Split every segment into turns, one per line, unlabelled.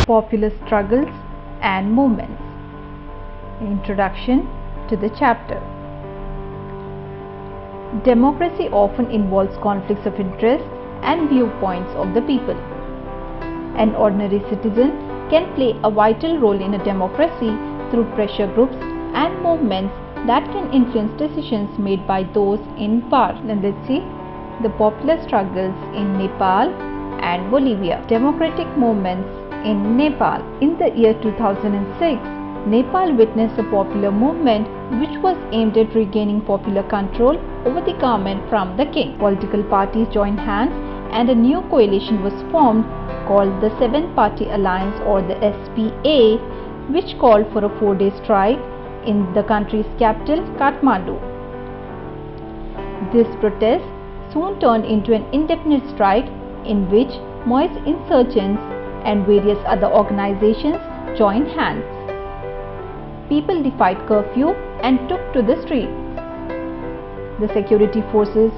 Popular struggles and movements. Introduction to the chapter. Democracy often involves conflicts of interest and viewpoints of the people. An ordinary citizen can play a vital role in a democracy through pressure groups and movements that can influence decisions made by those in power. Now let's see the popular struggles in Nepal and Bolivia. Democratic movements in Nepal. In the year 2006, Nepal witnessed a popular movement which was aimed at regaining popular control over the government from the king. Political parties joined hands and a new coalition was formed called the Seven-Party Alliance, or the SPA, which called for a 4-day strike in the country's capital, Kathmandu. This protest soon turned into an indefinite strike in which Maoist insurgents and various other organizations joined hands. People defied curfew and took to the streets. The security forces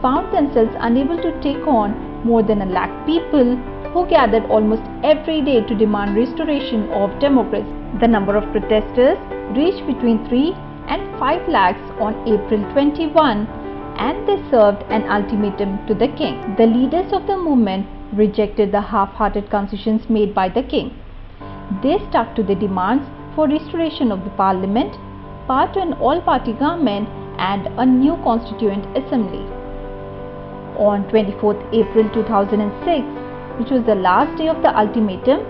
found themselves unable to take on more than 1 lakh people who gathered almost every day to demand restoration of democracy. The number of protesters reached between 3 and 5 lakhs on April 21, and they served an ultimatum to the king. The leaders of the movement rejected the half-hearted concessions made by the king. They stuck to the demands for restoration of the parliament, power to an all-party government, and a new constituent assembly. On 24th April 2006, which was the last day of the ultimatum,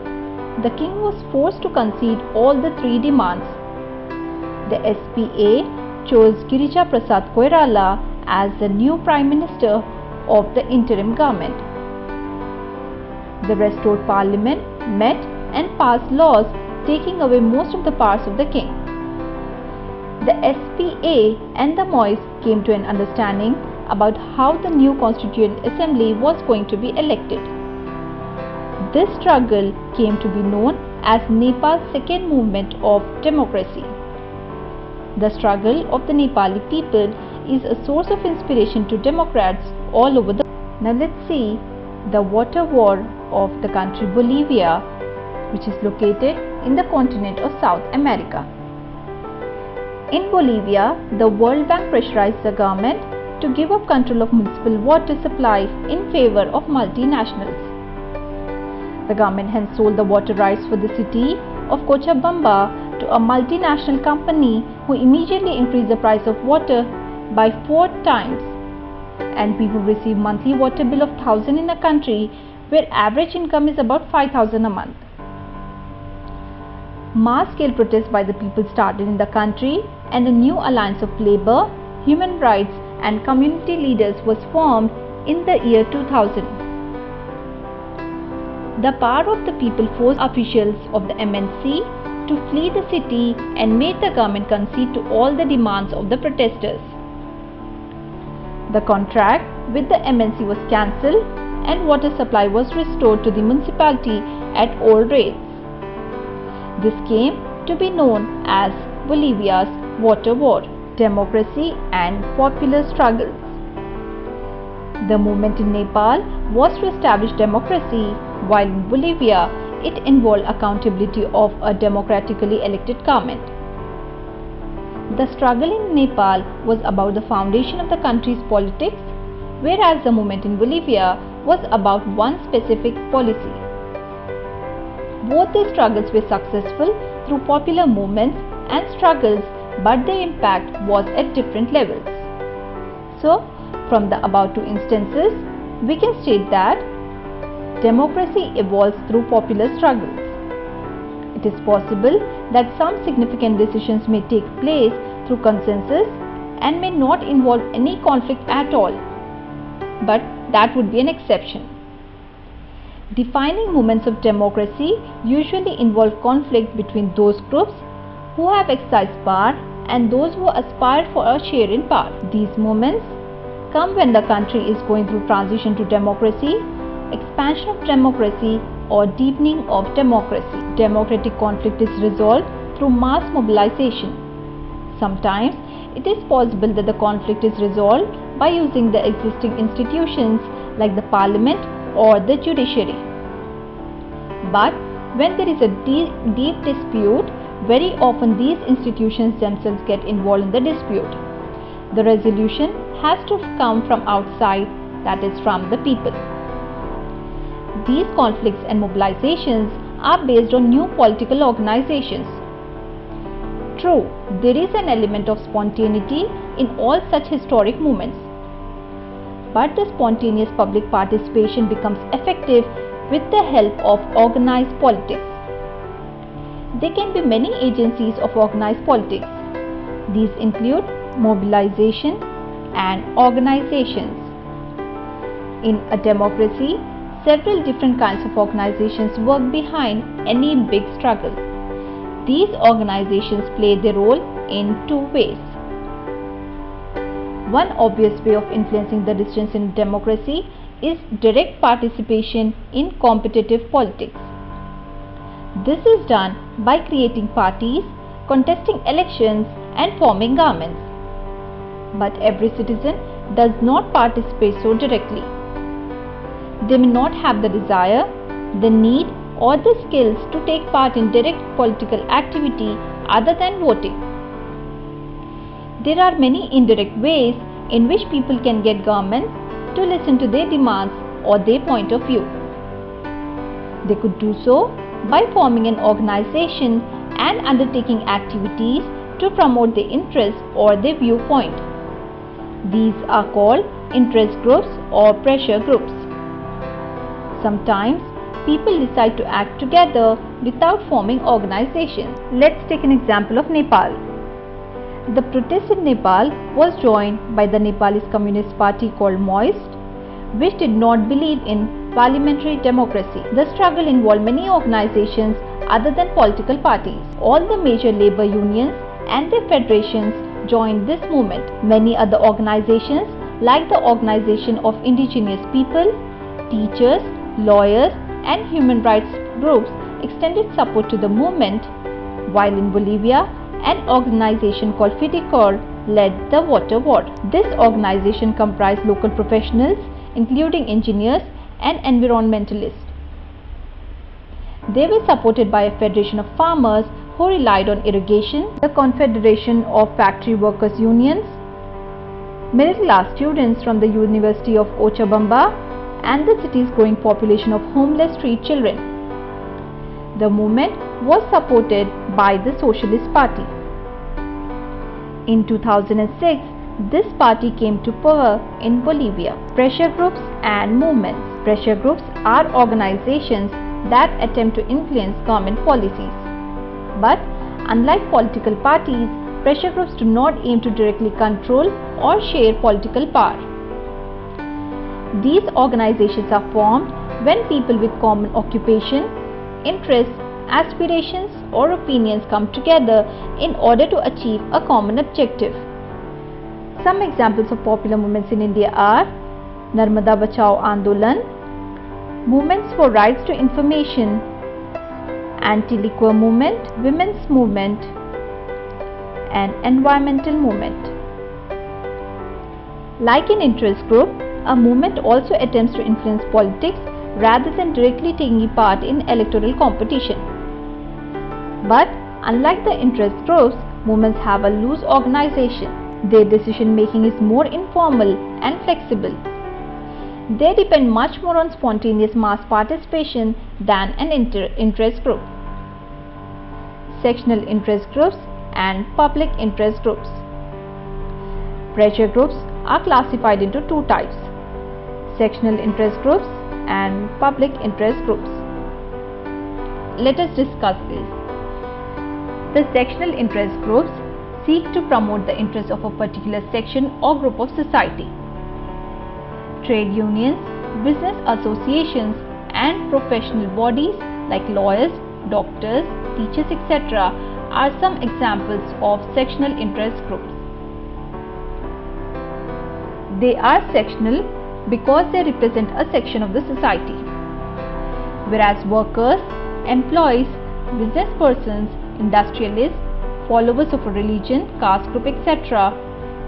the king was forced to concede all the 3 demands. The SPA chose Girija Prasad Koirala as the new Prime Minister of the interim government. The restored parliament met and passed laws taking away most of the powers of the king. The SPA and the Maoists came to an understanding about how the new constituent assembly was going to be elected. This struggle came to be known as Nepal's second movement of democracy. The struggle of the Nepali people is a source of inspiration to Democrats all over the world. Now let's see the water war of the country Bolivia, which is located in the continent of South America. In Bolivia, the World Bank pressurized the government to give up control of municipal water supply in favor of multinationals. The government hence sold the water rights for the city of Cochabamba to a multinational company who immediately increased the price of water by 4 times, and people receive monthly water bill of 1,000 in a country where average income is about 5,000 a month. Mass-scale protests by the people started in the country, and a new alliance of labor, human rights and community leaders was formed in the year 2000. The power of the people forced officials of the MNC to flee the city and made the government concede to all the demands of the protesters. The contract with the MNC was cancelled and water supply was restored to the municipality at old rates. This came to be known as Bolivia's water war. Democracy and popular struggles. The movement in Nepal was to establish democracy, while in Bolivia it involved accountability of a democratically elected government. The struggle in Nepal was about the foundation of the country's politics, whereas the movement in Bolivia was about one specific policy. Both these struggles were successful through popular movements and struggles, but their impact was at different levels. So, from the above 2 instances, we can state that democracy evolves through popular struggles. It is possible that some significant decisions may take place through consensus and may not involve any conflict at all, but that would be an exception. Defining movements of democracy usually involve conflict between those groups who have exercised power and those who aspire for a share in power. These movements come when the country is going through transition to democracy, expansion of democracy, or deepening of democracy. Democratic conflict is resolved through mass mobilization. Sometimes it is possible that the conflict is resolved by using the existing institutions like the parliament or the judiciary. But When there is a deep dispute, very often these institutions themselves get involved in the dispute. The resolution has to come from outside, that is from the people. These conflicts and mobilizations are based on new political organizations. True, there is an element of spontaneity in all such historic movements. But the spontaneous public participation becomes effective with the help of organized politics. There can be many agencies of organized politics. These include mobilization and organizations. In a democracy, several different kinds of organizations work behind any big struggle. These organizations play their role in two ways. One obvious way of influencing the decisions in democracy is direct participation in competitive politics. This is done by creating parties, contesting elections, and forming governments. But every citizen does not participate so directly. They may not have the desire, the need, or the skills to take part in direct political activity other than voting. There are many indirect ways in which people can get governments to listen to their demands or their point of view. They could do so by forming an organization and undertaking activities to promote their interests or their viewpoint. These are called interest groups or pressure groups. Sometimes people decide to act together without forming organizations. Let's take an example of Nepal. The protest in Nepal was joined by the Nepalese Communist Party called Maoist, which did not believe in parliamentary democracy. The struggle involved many organizations other than political parties. All the major labor unions and their federations joined this movement. Many other organizations like the Organization of Indigenous People, teachers, lawyers, and human rights groups extended support to the movement, while in Bolivia, an organization called Fidecor led the water war. This organization comprised local professionals, including engineers and environmentalists. They were supported by a federation of farmers who relied on irrigation, the Confederation of Factory Workers Unions, middle-class students from the University of Cochabamba, and the city's growing population of homeless street children. The movement was supported by the Socialist Party. In 2006, this party came to power in Bolivia. Pressure groups and movements. Pressure groups are organizations that attempt to influence government policies. But unlike political parties, pressure groups do not aim to directly control or share political power. These organizations are formed when people with common occupation, interests, aspirations, or opinions come together in order to achieve a common objective. Some examples of popular movements in India are Narmada Bachao Andolan, movements for rights to information, anti-liquor movement, women's movement, and environmental movement. Like an interest group, a movement also attempts to influence politics rather than directly taking part in electoral competition. But unlike the interest groups, movements have a loose organization. Their decision making is more informal and flexible. They depend much more on spontaneous mass participation than an interest group. Sectional interest groups and public interest groups. Pressure groups are classified into two types: sectional interest groups and public interest groups. Let us discuss this. The sectional interest groups seek to promote the interests of a particular section or group of society. Trade unions, business associations, and professional bodies like lawyers, doctors, teachers, etc. are some examples of sectional interest groups. They are sectional because they represent a section of the society, whereas workers, employees, business persons, industrialists, followers of a religion, caste group, etc.,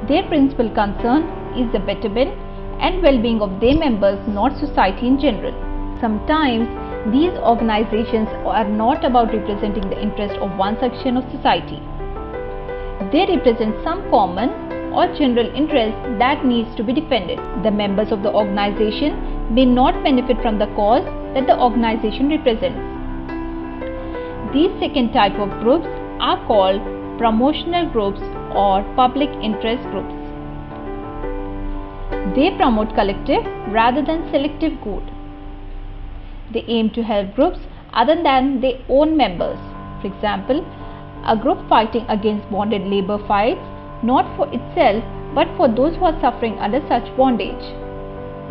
their principal concern is the betterment and well-being of their members, not society in general. Sometimes these organizations are not about representing the interest of one section of society. They represent some common or general interest that needs to be defended. The members of the organization may not benefit from the cause that the organization represents. These second type of groups are called promotional groups or public interest groups. They promote collective rather than selective good. They aim to help groups other than their own members. For example, a group fighting against bonded labor fights not for itself but for those who are suffering under such bondage.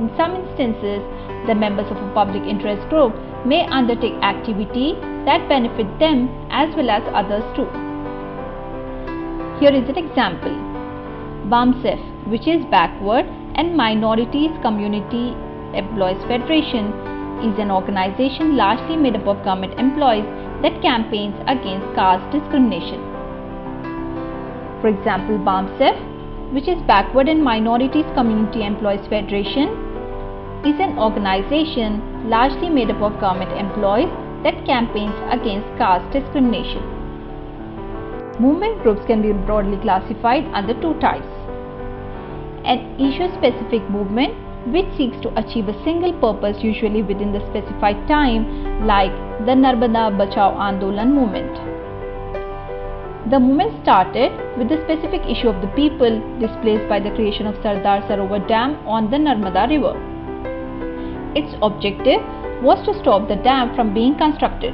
In some instances, the members of a public interest group may undertake activity that benefit them as well as others too. Here is an example. BAMSEF, which is Backward and Minorities Community Employees Federation, is an organization largely made up of government employees that campaigns against caste discrimination. For example, BAMSEF, which is Backward and Minorities Community Employees Federation, is an organization largely made up of government employees that campaigns against caste discrimination. Movement groups can be broadly classified under two types. An issue-specific movement which seeks to achieve a single purpose usually within the specified time, like the Narmada Bachao Andolan movement. The movement started with the specific issue of the people displaced by the creation of Sardar Sarovar Dam on the Narmada river. Its objective was to stop the dam from being constructed.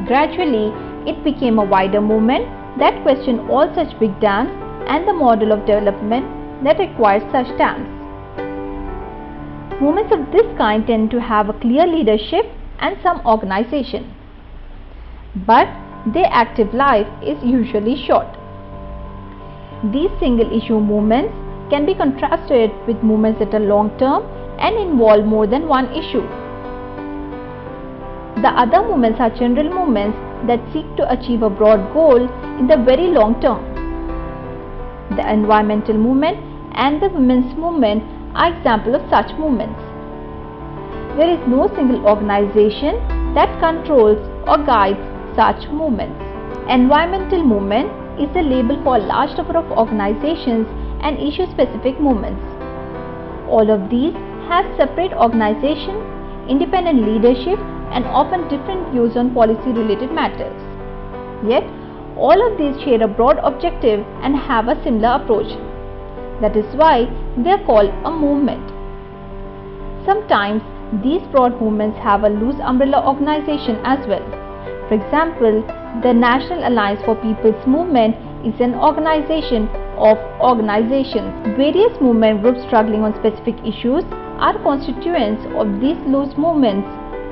Gradually, it became a wider movement that questioned all such big dams and the model of development that requires such dams. Movements of this kind tend to have a clear leadership and some organization, but their active life is usually short. These single-issue movements can be contrasted with movements that are long-term and involve more than one issue. The other movements are general movements that seek to achieve a broad goal in the very long term. The environmental movement and the women's movement are examples of such movements. There is no single organization that controls or guides such movements. Environmental movement is the label for a large number of organizations and issue-specific movements. All of these have separate organization, independent leadership, and often different views on policy-related matters. Yet, all of these share a broad objective and have a similar approach. That is why they are called a movement. Sometimes, these broad movements have a loose umbrella organization as well. For example, the National Alliance for People's Movement is an organization of organizations. Various movement groups struggling on specific issues are constituents of these loose movements,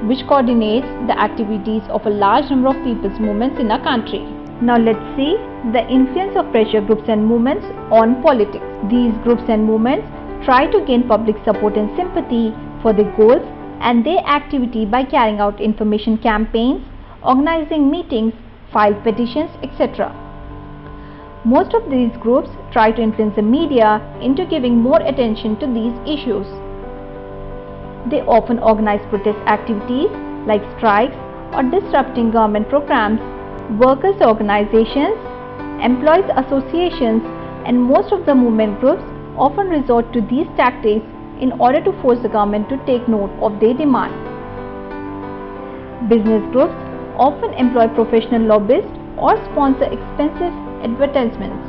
which coordinates the activities of a large number of people's movements in a country. Now let's see the influence of pressure groups and movements on politics. These groups and movements try to gain public support and sympathy for their goals and their activity by carrying out information campaigns, organizing meetings, file petitions, etc. Most of these groups try to influence the media into giving more attention to these issues. They often organize protest activities like strikes or disrupting government programs, workers' organizations, employees' associations, and most of the movement groups often resort to these tactics in order to force the government to take note of their demand. Business groups often employ professional lobbyists or sponsor expensive advertisements.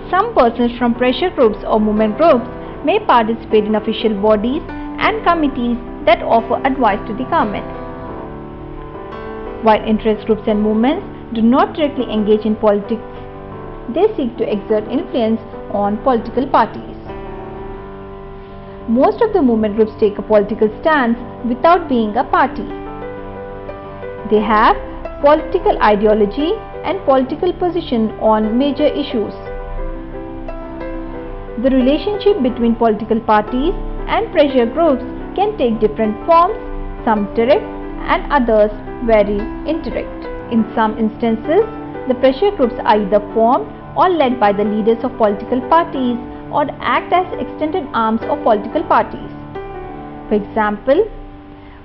Some persons from pressure groups or movement groups may participate in official bodies and committees that offer advice to the government. While interest groups and movements do not directly engage in politics, they seek to exert influence on political parties. Most of the movement groups take a political stance without being a party. They have political ideology and political position on major issues. The relationship between political parties and pressure groups can take different forms, some direct and others very indirect. In some instances, the pressure groups are either formed or led by the leaders of political parties or act as extended arms of political parties. For example,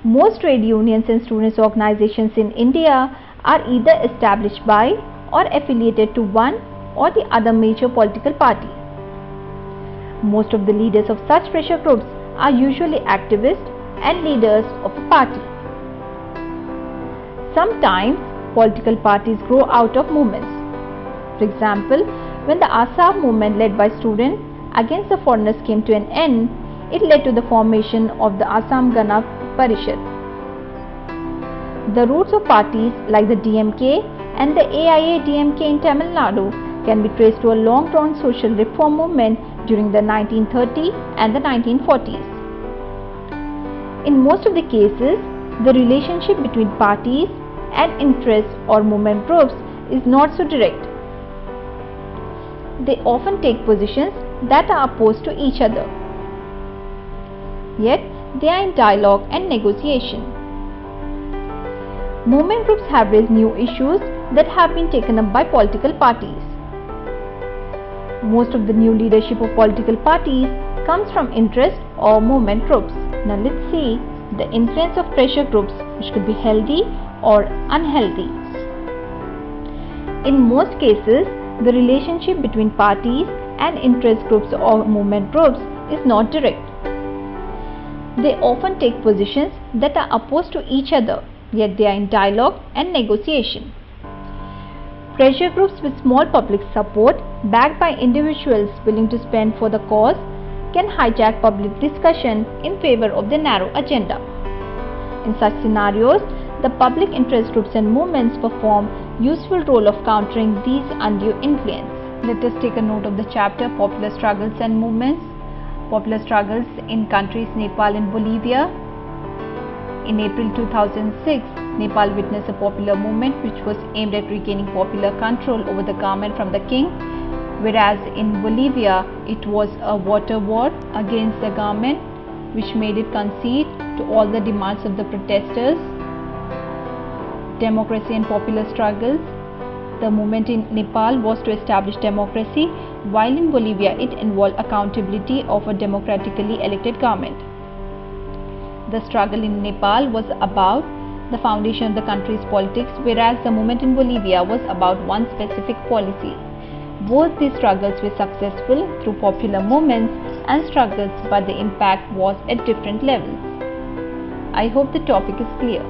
Most trade unions and students' organizations in India are either established by or affiliated to one or the other major political party. Most of the leaders of such pressure groups are usually activists and leaders of a party. Sometimes political parties grow out of movements. For example, when the Assam movement led by students against the foreigners came to an end, it led to the formation of the Assam Gana Parishad. The roots of parties like the DMK and the AIA-DMK in Tamil Nadu can be traced to a long-drawn social reform movement during the 1930s and the 1940s. In most of the cases, the relationship between parties and interest or movement groups is not so direct. They often take positions that are opposed to each other. Yet, they are in dialogue and negotiation. Movement groups have raised new issues that have been taken up by political parties. Most of the new leadership of political parties comes from interest or movement groups. Now let's see the influence of pressure groups, which could be healthy or unhealthy. In most cases, the relationship between parties and interest groups or movement groups is not direct. They often take positions that are opposed to each other, yet they are in dialogue and negotiation. Pressure groups with small public support, backed by individuals willing to spend for the cause, can hijack public discussion in favor of their narrow agenda. In such scenarios, the public interest groups and movements perform useful role of countering these undue influence. Let us take a note of the chapter Popular Struggles and Movements. Popular struggles in countries Nepal and Bolivia. In April 2006, Nepal witnessed a popular movement which was aimed at regaining popular control over the government from the king, whereas in Bolivia it was a water war against the government which made it concede to all the demands of the protesters. Democracy and popular struggles. The movement in Nepal was to establish democracy, while in Bolivia it involved accountability of a democratically elected government. The struggle in Nepal was about the foundation of the country's politics, whereas the movement in Bolivia was about one specific policy. Both these struggles were successful through popular movements and struggles, but the impact was at different levels. I hope the topic is clear.